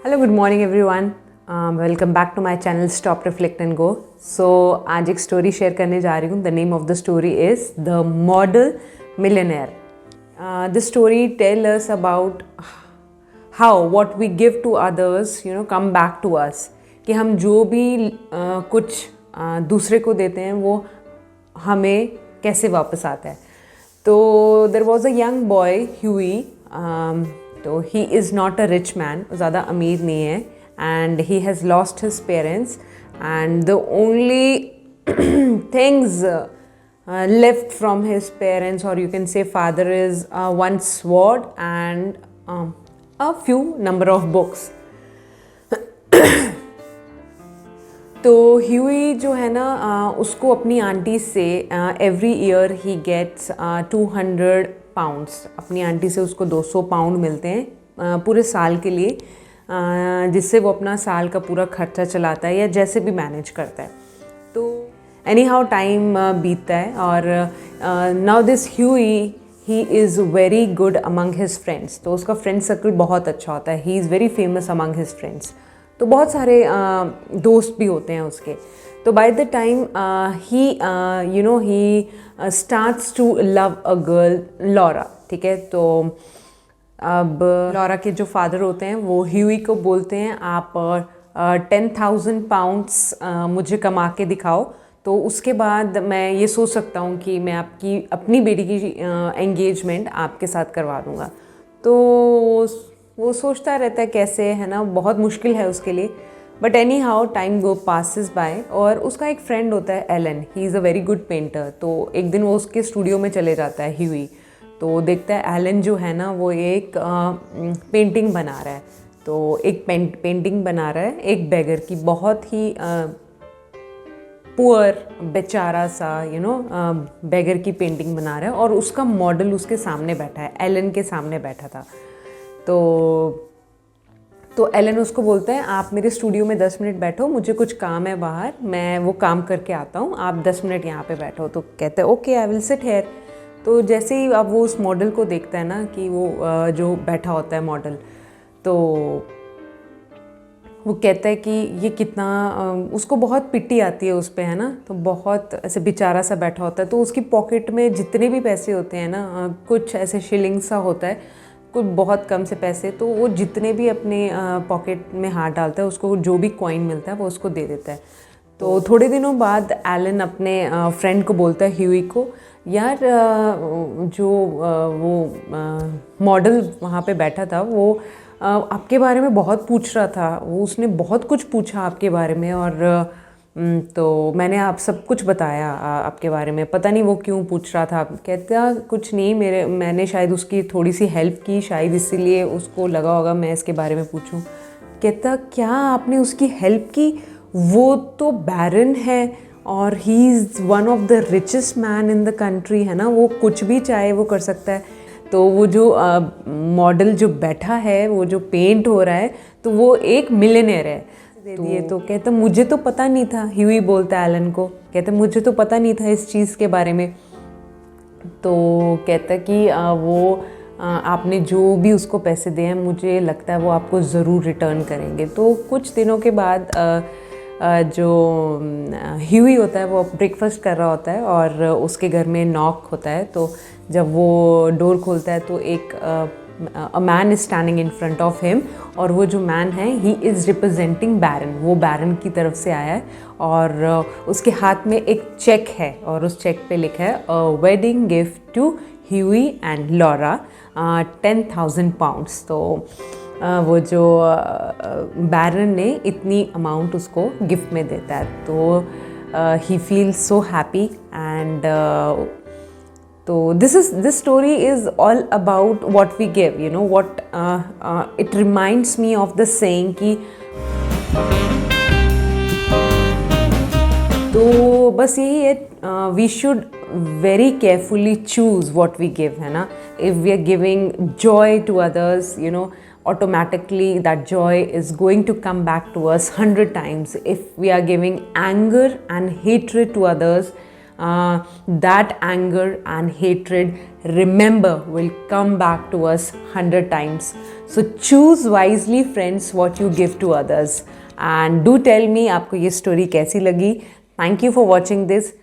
Hello good morning everyone, welcome back to my channel stop reflect and go. So आज एक story share करने जा रही हूँ। The name of the story is the model millionaire. The story tell us about how what we give to others come back to us, कि हम जो भी कुछ दूसरे को देते हैं वो हमें कैसे वापस आता है। तो there was a young boy Hughie. तो he is not a rich man, ज़्यादा अमीर नहीं है, and he has lost his parents and the only things left from his parents, or you can say father, is one sword and a few number of books. तो Hughie जो है ना, उसको अपनी आंटी से every year he gets 200 pounds. अपनी aunty से उसको 200 पाउंड मिलते हैं पूरे साल के लिए, जिससे वो अपना साल का पूरा खर्चा चलाता है या जैसे भी मैनेज करता है। तो एनी हाउ टाइम बीतता है और now this Hughie he is very good among his friends. तो उसका फ्रेंड सर्कल बहुत अच्छा होता है। He is very famous among his friends. तो बहुत सारे दोस्त भी होते हैं उसके। तो by the time he starts to love a girl, Laura. ठीक है, तो अब लॉरा के जो फादर होते हैं वो ह्यूई को बोलते हैं, आप 10,000 पाउंड्स मुझे कमा के दिखाओ, तो उसके बाद मैं ये सोच सकता हूँ कि मैं आपकी अपनी बेटी की एंगेजमेंट आपके साथ करवा दूँगा। तो वो सोचता रहता है कैसे, है ना, बहुत मुश्किल है उसके लिए। But anyhow time go passes by, और उसका एक फ्रेंड होता है Alan. He is a very good painter. तो एक दिन वो उसके स्टूडियो में चले जाता है ह्यूई। तो देखता है एलन जो है ना वो एक पेंटिंग बना रहा है। तो एक पेंटिंग बना रहा है एक बेगर की, बहुत ही पुअर बेचारा सा बेगर की पेंटिंग बना रहा है, और उसका मॉडल उसके सामने बैठा है, एलन के सामने बैठा था। तो एलन उसको बोलता है, आप मेरे स्टूडियो में 10 मिनट बैठो, मुझे कुछ काम है बाहर, मैं वो काम करके आता हूँ, आप 10 मिनट यहाँ पे बैठो। तो कहते हैं okay, I will sit here. तो जैसे ही अब वो उस मॉडल को देखता है ना कि वो जो बैठा होता है मॉडल, तो वो कहता है कि ये कितना उसको बहुत पिट्टी आती है उस पर, है ना। तो बहुत ऐसे बेचारा सा बैठा होता है। तो उसकी पॉकेट में जितने भी पैसे होते हैं ना, कुछ ऐसे शिलिंग सा होता है, कुछ बहुत कम से पैसे, तो वो जितने भी अपने पॉकेट में हाथ डालता है, उसको जो भी कॉइन मिलता है वो उसको दे देता है। तो थोड़े दिनों बाद एलन अपने फ्रेंड को बोलता है, ह्यूई को, यार जो वो मॉडल वहाँ पे बैठा था वो आपके बारे में बहुत पूछ रहा था, वो उसने बहुत कुछ पूछा आपके बारे में, और तो मैंने आप सब कुछ बताया आपके बारे में, पता नहीं वो क्यों पूछ रहा था। कहता कुछ नहीं, मैंने शायद उसकी थोड़ी सी हेल्प की, शायद इसीलिए उसको लगा होगा मैं इसके बारे में पूछूं। कहता क्या आपने उसकी हेल्प की? वो तो बैरन है और he is one of the richest man in the country, है ना, वो कुछ भी चाहे वो कर सकता है। तो वो जो मॉडल जो बैठा है, वो जो पेंट हो रहा है, तो वो एक मिलियनेयर है। तो कहता मुझे तो पता नहीं था, ह्यूई बोलता है एलन को, कहता मुझे तो पता नहीं था इस चीज़ के बारे में। तो कहता कि वो आपने जो भी उसको पैसे दिए हैं, मुझे लगता है वो आपको ज़रूर रिटर्न करेंगे। तो कुछ दिनों के बाद जो ह्यूई होता है वो ब्रेकफास्ट कर रहा होता है, और उसके घर में नॉक होता है। तो जब वो डोर खोलता है तो एक a man is standing in front of him, और वो जो मैन है ही इज़ रिप्रेजेंटिंग बैरन, वो बैरन की तरफ से आया है, और उसके हाथ में एक चेक है, और उस चेक पे लिखा है a wedding gift to Hughie and Laura 10,000 pounds. तो वो जो बैरन ने इतनी अमाउंट उसको गिफ्ट में देता है। तो ही फील सो हैप्पी, एंड तो this story is all about what we give, what it reminds me of the saying कि तो बस यही है, we should very carefully choose what we give, है ना। if we are giving joy to others, automatically that joy is going to come back to us 100 times. If we are giving anger and hatred to others, that anger and hatred, remember, will come back to us 100 times. So choose wisely, friends, what you give to others. And do tell me आपको ये story कैसी लगी. Thank you for watching this.